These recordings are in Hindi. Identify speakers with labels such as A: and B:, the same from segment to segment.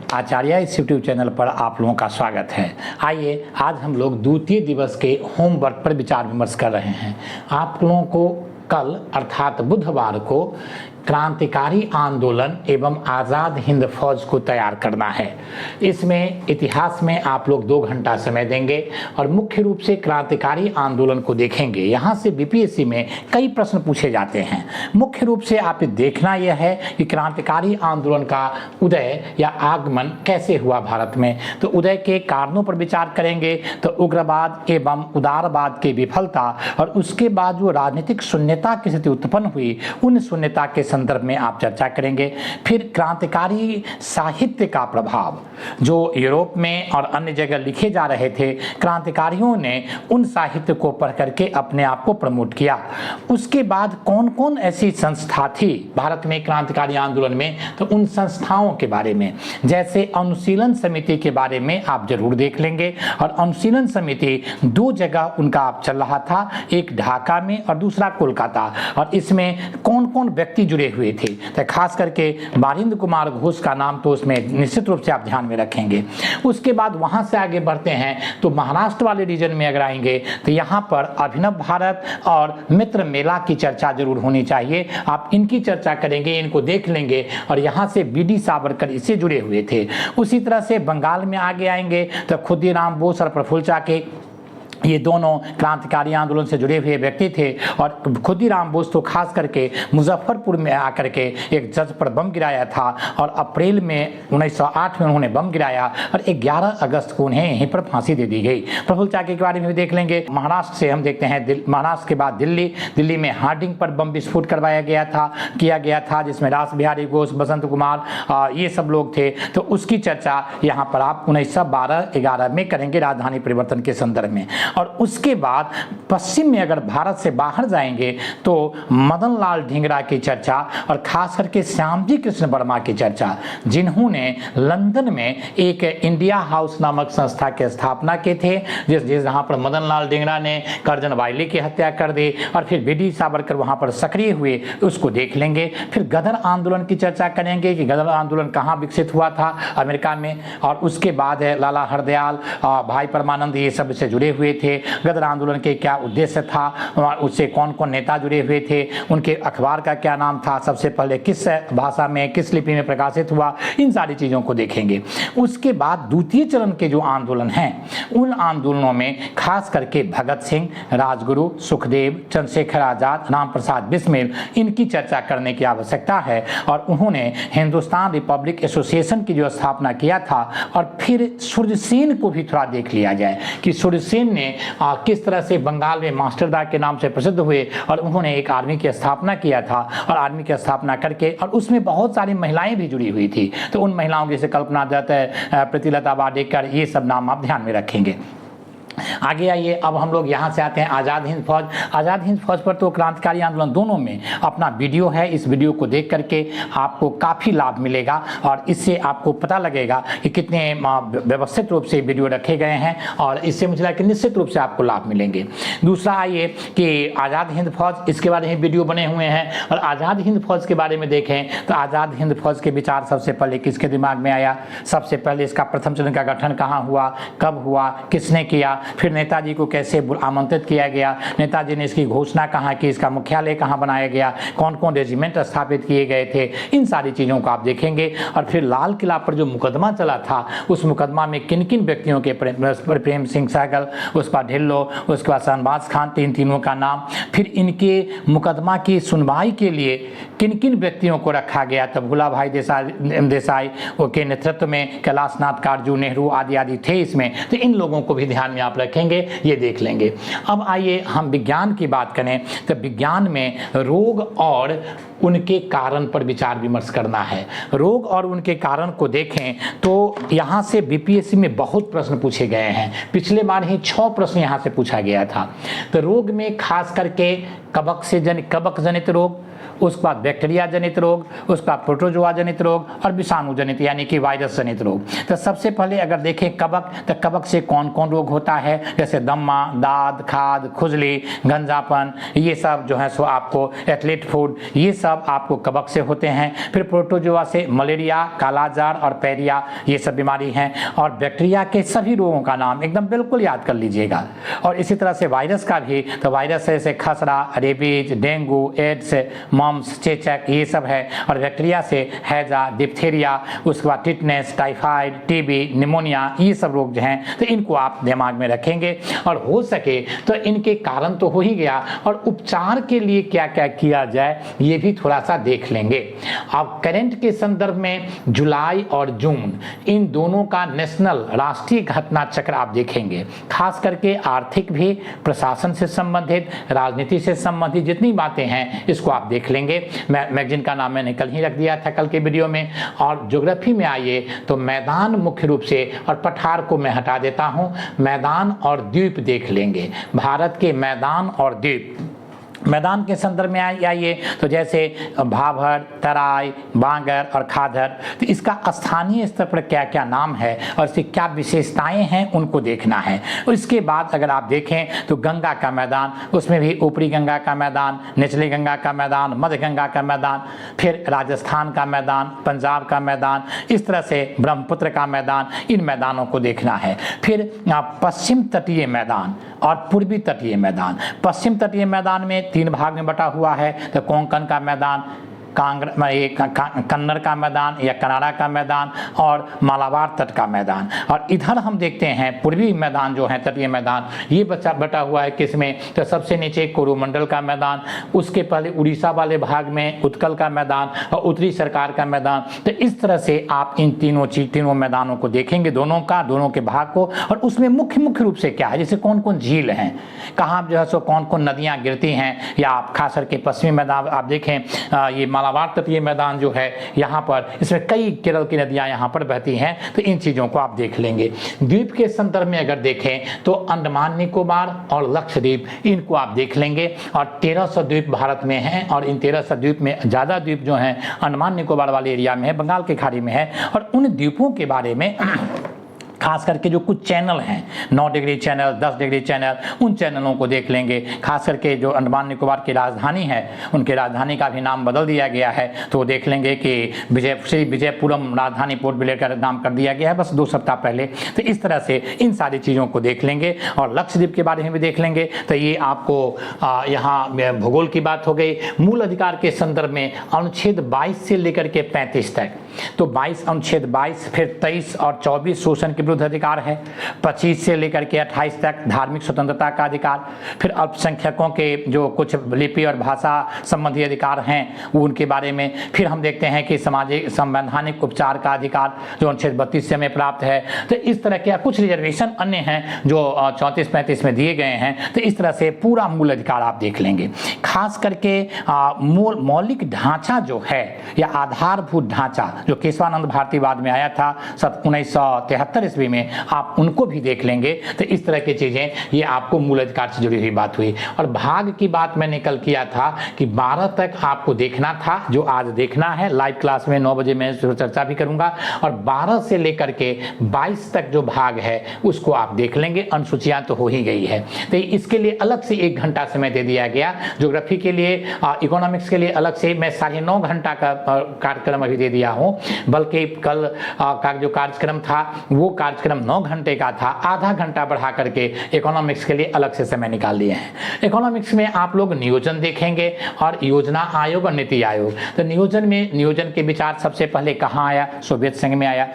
A: आचार्य इस यूट्यूब चैनल पर आप लोगों का स्वागत है। आइए आज हम लोग द्वितीय दिवस के होमवर्क पर विचार विमर्श कर रहे हैं। आप लोगों को कल अर्थात बुधवार को क्रांतिकारी आंदोलन एवं आज़ाद हिंद फौज को तैयार करना है। इसमें इतिहास में आप लोग 2 घंटा समय देंगे और मुख्य रूप से क्रांतिकारी आंदोलन को देखेंगे। यहाँ से बीपीएससी में कई प्रश्न पूछे जाते हैं। मुख्य रूप से आप देखना यह है कि क्रांतिकारी आंदोलन का उदय या आगमन कैसे हुआ भारत में। तो उदय के कारणों पर विचार करेंगे, तो उग्रवाद एवं उदारवाद की विफलता और उसके बाद जो राजनीतिक शून्यता की स्थिति उत्पन्न हुई, उन शून्यता के संदर्भ में आप चर्चा करेंगे। फिर क्रांतिकारी साहित्य का प्रभाव जो यूरोप में और अन्य जगह लिखे जा रहे थे, क्रांतिकारियों ने उन साहित्य को पढ़ करके अपने आप को प्रमोट किया। उसके बाद कौन कौन ऐसी संस्था थी भारत में क्रांतिकारी आंदोलन में, तो उन संस्थाओं के बारे में, जैसे अनुशीलन समिति के बारे में आप जरूर देख लेंगे। और अनुशीलन समिति 2 जगह उनका आप चल रहा था, एक ढाका में और दूसरा कोलकाता, और इसमें कौन कौन व्यक्ति जुड़े हुए थे। तो खास करके बारिंद्र कुमार घोष का नाम तो उसमें निश्चित रूप से आप ध्यान में रखेंगे। उसके बाद वहां से आगे बढ़ते हैं तो महाराष्ट्र वाले रीजन में अगर आएंगे तो यहाँ पर अभिनव भारत और मित्र मेला की चर्चा जरूर होनी चाहिए। आप इनकी चर्चा करेंगे, इनको देख लेंगे। और यहाँ से बीडी सावरकर इससे जुड़े हुए थे। उसी तरह से बंगाल में आगे आएंगे तो खुदीराम बोस और प्रफुल्ल चाकी, ये दोनों क्रांतिकारी आंदोलन से जुड़े हुए व्यक्ति थे। और खुदीराम बोस तो खास करके मुजफ्फरपुर में आकर के एक जज पर बम गिराया था और अप्रैल में 1908 में उन्होंने बम गिराया और 11 अगस्त को उन्हें यहीं पर फांसी दे दी गई। प्रफुल्ल चाकी के बारे में भी देख लेंगे। महाराष्ट्र से हम देखते हैं, महाराष्ट्र के बाद दिल्ली में हार्डिंग पर बम विस्फोट किया गया था जिसमें रास बिहारी घोष, बसंत कुमार, ये सब लोग थे। तो उसकी चर्चा यहाँ पर आप 1912-11 में करेंगे राजधानी परिवर्तन के संदर्भ में। और उसके बाद पश्चिम में अगर भारत से बाहर जाएंगे तो मदन लाल ढींगरा की चर्चा और खास करके श्यामजी कृष्ण वर्मा की चर्चा, जिन्होंने लंदन में एक इंडिया हाउस नामक संस्था की स्थापना की थे, जहां पर मदन लाल ढींगरा ने कर्जन वायली की हत्या कर दी और फिर बीडी सावरकर वहां पर सक्रिय हुए, उसको देख लेंगे। फिर गदर आंदोलन की चर्चा करेंगे कि गदर आंदोलन कहाँ विकसित हुआ था, अमेरिका में। और उसके बाद है लाला हरदयाल, भाई परमानंद, ये सब से जुड़े हुए थे। गदर आंदोलन के क्या उद्देश्य था, उससे कौन कौन नेता जुड़े हुए थे, उनके अखबार का क्या नाम था, सबसे पहले किस भाषा में, किस लिपि में प्रकाशित हुआ, इन सारी चीज़ों को देखेंगे। उसके बाद द्वितीय चरण के जो आंदोलन हैं, उन आंदोलनों में खास करके भगत सिंह, राजगुरु, सुखदेव, चंद्रशेखर आजाद, राम प्रसाद बिस्मिल, इनकी चर्चा करने की आवश्यकता है। और उन्होंने हिंदुस्तान रिपब्लिक एसोसिएशन की जो स्थापना किया था। और फिर सूर्यसेन को भी थोड़ा देख लिया जाए कि सूर्यसेन ने किस तरह से बंगाल में मास्टरदा के नाम से प्रसिद्ध हुए और उन्होंने एक आर्मी की स्थापना किया था। और आर्मी की स्थापना करके और उसमें बहुत सारी महिलाएं भी जुड़ी हुई थी। तो उन महिलाओं जैसे कल्पना दत्त, प्रीतिलता वाडेकर, ये सब नाम आप ध्यान में रखेंगे। आगे आइए, अब हम लोग यहाँ से आते हैं आज़ाद हिंद फौज। आज़ाद हिंद फौज पर तो क्रांतिकारी आंदोलन दोनों में अपना वीडियो है। इस वीडियो को देख करके आपको काफ़ी लाभ मिलेगा और इससे आपको पता लगेगा कि कितने व्यवस्थित रूप से वीडियो रखे गए हैं और इससे मुझे लगता है कि निश्चित रूप से आपको लाभ मिलेंगे। दूसरा आइए कि आज़ाद हिंद फौज, इसके बारे में वीडियो बने हुए हैं। और आज़ाद हिंद फौज के बारे में देखें तो आज़ाद हिंद फौज के विचार सबसे पहले किसके दिमाग में आया, सबसे पहले इसका प्रथम चरण का गठन कहाँ हुआ, कब हुआ, किसने किया, फिर नेताजी को कैसे आमंत्रित किया गया, नेताजी ने इसकी घोषणा कहाँ की, इसका मुख्यालय कहाँ बनाया गया, कौन कौन रेजिमेंट स्थापित किए गए थे, इन सारी चीज़ों को आप देखेंगे। और फिर लाल किला पर जो मुकदमा चला था, उस मुकदमा में किन किन व्यक्तियों के, प्रेम सिंह सहगल, उसके बाद ढिल्लो, उसके बाद शहनवाज खान, तीनों का नाम। फिर इनके मुकदमा की सुनवाई के लिए किन किन व्यक्तियों को रखा गया, तब भूला भाई देसाई के नेतृत्व में कैलाशनाथ कारजू, नेहरू आदि थे इसमें। तो इन लोगों को भी ध्यान में आप रखेंगे, ये देख लेंगे। अब आइए हम विज्ञान की बात करें तो विज्ञान में रोग और उनके कारण पर विचार विमर्श करना है। रोग और उनके कारण को देखें तो यहाँ से बीपीएससी में बहुत प्रश्न पूछे गए हैं। पिछले बार ही 6 प्रश्न यहाँ से पूछा गया था। तो रोग में खास करके कवक जनित रोग, उसके बाद बैक्टीरिया जनित रोग, उसके बाद प्रोटोजोआ जनित रोग और विषाणु जनित यानी कि वायरस जनित रोग। तो सबसे पहले अगर देखें कवक, तो कवक से कौन कौन रोग होता है, जैसे दम्मा, दाद, खाद, खुजली, गंजापन, ये सब जो है सो आपको एथलीट फूड, ये सब आपको कवक से होते हैं। फिर प्रोटोजोआ से मलेरिया, कालाजार और पैरिया, ये सब बीमारी हैं। और बैक्टीरिया के सभी रोगों का नाम एकदम बिल्कुल याद कर लीजिएगा। और इसी तरह से वायरस का भी, तो वायरस जैसे खसरा, रेबीज, डेंगू, एड्स, मम्स, चेचक, ये सब है। और बैक्टीरिया से हैजा, डिप्थीरिया, उसके बाद टिटनेस, टाइफाइड, टीबी, निमोनिया, ये सब रोग जो हैं तो इनको आप दिमाग में रखेंगे। और हो सके तो इनके कारण तो हो ही गया, और उपचार के लिए क्या क्या किया जाए ये भी थोड़ा सा देख लेंगे। अब करंट के संदर्भ में जुलाई और जून इन दोनों का नेशनल राष्ट्रीय घटना चक्र आप देखेंगे, खास करके आर्थिक भी, प्रशासन से संबंधित, राजनीति से संबंधित जितनी बातें हैं इसको आप देख लेंगे। मैगजीन का नाम मैंने कल ही रख दिया था कल के वीडियो में। और ज्योग्राफी में आइए तो मैदान मुख्य रूप से, और पठार को मैं हटा देता हूं, मैदान और द्वीप देख लेंगे। भारत के मैदान और द्वीप, मैदान के संदर्भ में आइए तो जैसे भाभर, तराई, बांगर और खादर, तो इसका स्थानीय स्तर पर क्या क्या नाम है और इसकी क्या विशेषताएं हैं उनको देखना है। और इसके बाद अगर आप देखें तो गंगा का मैदान, उसमें भी ऊपरी गंगा का मैदान, निचली गंगा का मैदान, मध्य गंगा का मैदान, फिर राजस्थान का मैदान, पंजाब का मैदान, इस तरह से ब्रह्मपुत्र का मैदान, इन मैदानों को देखना है। फिर पश्चिम तटीय मैदान और पूर्वी तटीय मैदान। पश्चिम तटीय मैदान में 3 भाग में बटा हुआ है, तो कोंकण का मैदान, कन्नड़ का मैदान या कनाडा का मैदान और मालाबार तट का मैदान। और इधर हम देखते हैं पूर्वी मैदान जो है, तटीय मैदान, ये बटा हुआ है किसमें, तो सबसे नीचे कोरोमंडल का मैदान, उसके पहले उड़ीसा वाले भाग में उत्कल का मैदान और उत्तरी सरकार का मैदान। तो इस तरह से आप इन तीनों मैदानों को देखेंगे, दोनों के भाग को। और उसमें मुख्य रूप से क्या है, जैसे कौन कौन झील हैं, कहाँ जो है सो कौन कौन नदियाँ गिरती हैं, या आप खास करके पश्चिमी मैदान आप देखें, ये मालाबार तटीय मैदान जो है यहाँ पर, इसमें कई केरल की नदियाँ यहाँ पर बहती हैं, तो इन चीज़ों को आप देख लेंगे। द्वीप के संदर्भ में अगर देखें तो अंडमान निकोबार और लक्षद्वीप, इनको आप देख लेंगे। और 1300 द्वीप भारत में हैं, और इन 1300 द्वीप में ज़्यादा द्वीप जो हैं अंडमान निकोबार वाले एरिया में है, बंगाल की खाड़ी में है। और उन द्वीपों के बारे में खास करके जो कुछ चैनल हैं, 9 डिग्री चैनल, 10 डिग्री चैनल, उन चैनलों को देख लेंगे। खास करके जो अंडमान निकोबार की राजधानी है, उनके राजधानी का भी नाम बदल दिया गया है, तो देख लेंगे कि विजयपुरम राजधानी पोर्ट ब्लेयर का नाम कर दिया गया है बस 2 सप्ताह पहले। तो इस तरह से इन सारी चीज़ों को देख लेंगे। और लक्षद्वीप के बारे में भी देख लेंगे। तो ये आपको यहाँ भूगोल की बात हो गई। मूल अधिकार के संदर्भ में अनुच्छेद 22 से लेकर के 35 तक, तो 22 अनुच्छेद 22, फिर 23 और 24 शोषण के विरुद्ध अधिकार है, 25 से लेकर के 28 तक धार्मिक स्वतंत्रता का अधिकार, फिर अल्पसंख्यकों के जो कुछ लिपि और भाषा संबंधी अधिकार हैं वो उनके बारे में, फिर हम देखते हैं कि सामाजिक संवैधानिक उपचार का अधिकार जो अनुच्छेद 32 से हमें प्राप्त है। तो इस तरह के कुछ रिजर्वेशन अन्य हैं जो 34-35 में दिए गए हैं। तो इस तरह से पूरा मूल अधिकार आप देख लेंगे। खास करके मौलिक ढांचा जो है या आधारभूत ढांचा जो केशवानंद भारतीवाद में आया था 1973 ईस्वी में, आप उनको भी देख लेंगे। तो इस तरह की चीज़ें ये आपको मूल अधिकार से जुड़ी हुई बात हुई। और भाग की बात मैंने कल किया था कि 12 तक आपको देखना था, जो आज देखना है। लाइव क्लास में 9 बजे मैं चर्चा भी करूंगा। और 12 से लेकर के 22 तक जो भाग है उसको आप देख लेंगे। अनुसूचियां तो हो ही गई है, तो इसके लिए अलग से 1 घंटा समय दे दिया गया। ज्योग्राफी के लिए, इकोनॉमिक्स के लिए अलग से मैं 9.5 घंटा का कार्यक्रम अभी दे दिया हूँ। बल्कि कल का जो कार्यक्रम था वो कार्यक्रम 9 घंटे का था, आधा घंटा बढ़ा करके इकोनॉमिक्स के लिए अलग से समय निकाल लिए हैं। इकोनॉमिक्स में आप लोग नियोजन देखेंगे और योजना आयोग और नीति आयोग। तो नियोजन के विचार सबसे पहले कहाँ आया, सोवियत संघ में आया।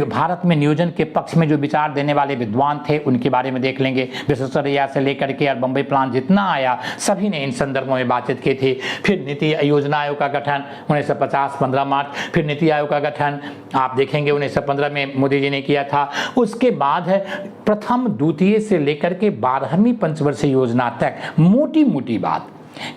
A: भारत में नियोजन के पक्ष में जो विचार देने वाले विद्वान थे उनके बारे में देख लेंगे। विश्वेश्वरैया से लेकर के और बम्बई प्लान जितना आया सभी ने इन संदर्भों में बातचीत की थी। फिर नीति योजना आयोग का गठन 1950 15 मार्च, फिर नीति आयोग का गठन आप देखेंगे 1915 में मोदी जी ने किया था। उसके बाद है प्रथम द्वितीय से लेकर के 12वीं पंचवर्षीय योजना तक मोटी मोटी बात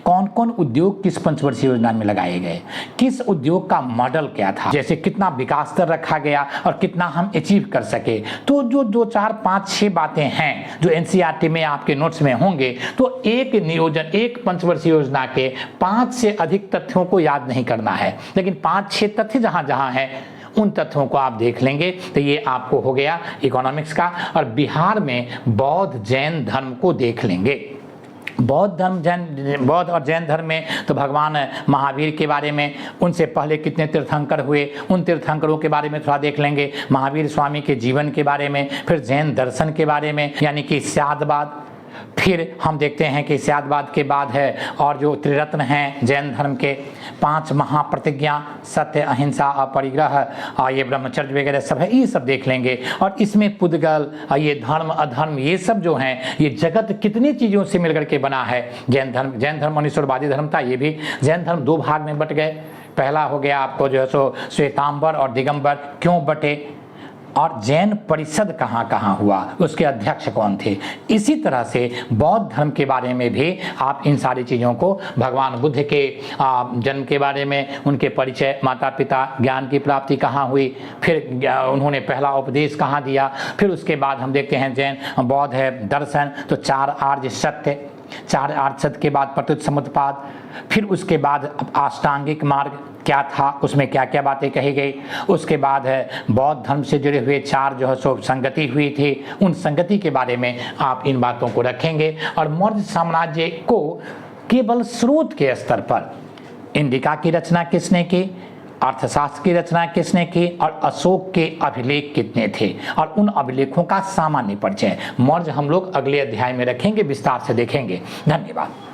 A: कौन कौन उद्योग किस पंचवर्षीय योजना में लगाए गए, किस उद्योग का मॉडल क्या था, जैसे कितना विकास दर रखा गया और कितना हम अचीव कर सके। तो जो 2, 4, 5, 6 बातें हैं जो एनसीईआरटी में आपके नोट्स में होंगे, तो एक नियोजन, एक पंचवर्षीय योजना के 5 से अधिक तथ्यों को याद नहीं करना है, लेकिन 5-6 तथ्य जहां जहां हैं उन तथ्यों को आप देख लेंगे तो ये आपको हो गया इकोनॉमिक्स का। और बिहार में बौद्ध जैन धर्म को देख लेंगे। बौद्ध और जैन धर्म में तो भगवान महावीर के बारे में, उनसे पहले कितने तीर्थंकर हुए, उन तीर्थंकरों के बारे में थोड़ा देख लेंगे, महावीर स्वामी के जीवन के बारे में, फिर जैन दर्शन के बारे में यानी कि स्यादवाद। फिर हम देखते हैं कि स्यादवाद के बाद है और जो त्रिरत्न हैं जैन धर्म के, 5 महाप्रतिज्ञा, सत्य, अहिंसा, अपरिग्रह, ये ब्रह्मचर्य वगैरह सब है, ये सब देख लेंगे। और इसमें पुद्गल, ये धर्म अधर्म, ये सब जो हैं, ये जगत कितनी चीज़ों से मिलकर के बना है। जैन धर्म मनुष्यवादी धर्म था। ये भी जैन धर्म 2 भाग में बट गए। पहला हो गया आपको जो है सो श्वेतांबर और दिगंबर, क्यों बटे, और जैन परिषद कहाँ कहाँ हुआ, उसके अध्यक्ष कौन थे। इसी तरह से बौद्ध धर्म के बारे में भी आप इन सारी चीज़ों को, भगवान बुद्ध के जन्म के बारे में, उनके परिचय, माता पिता, ज्ञान की प्राप्ति कहाँ हुई, फिर उन्होंने पहला उपदेश कहाँ दिया, फिर उसके बाद हम देखते हैं जैन बौद्ध है दर्शन, तो 4 आर्य सत्य, 4 आर्य सत्य के बाद प्रत्युत समुत्पाद, फिर उसके बाद अष्टांगिक मार्ग क्या था, उसमें क्या क्या बातें कही गई। उसके बाद है बौद्ध धर्म से जुड़े हुए 4 जो है सो संगति हुई थी, उन संगति के बारे में आप इन बातों को रखेंगे। और मौर्य साम्राज्य को केवल स्रोत के स्तर पर इंडिका की रचना किसने की, अर्थशास्त्र की रचना किसने की, और अशोक के अभिलेख कितने थे, और उन अभिलेखों का सामान्य परिचय मौर्य हम लोग अगले अध्याय में रखेंगे, विस्तार से देखेंगे। धन्यवाद।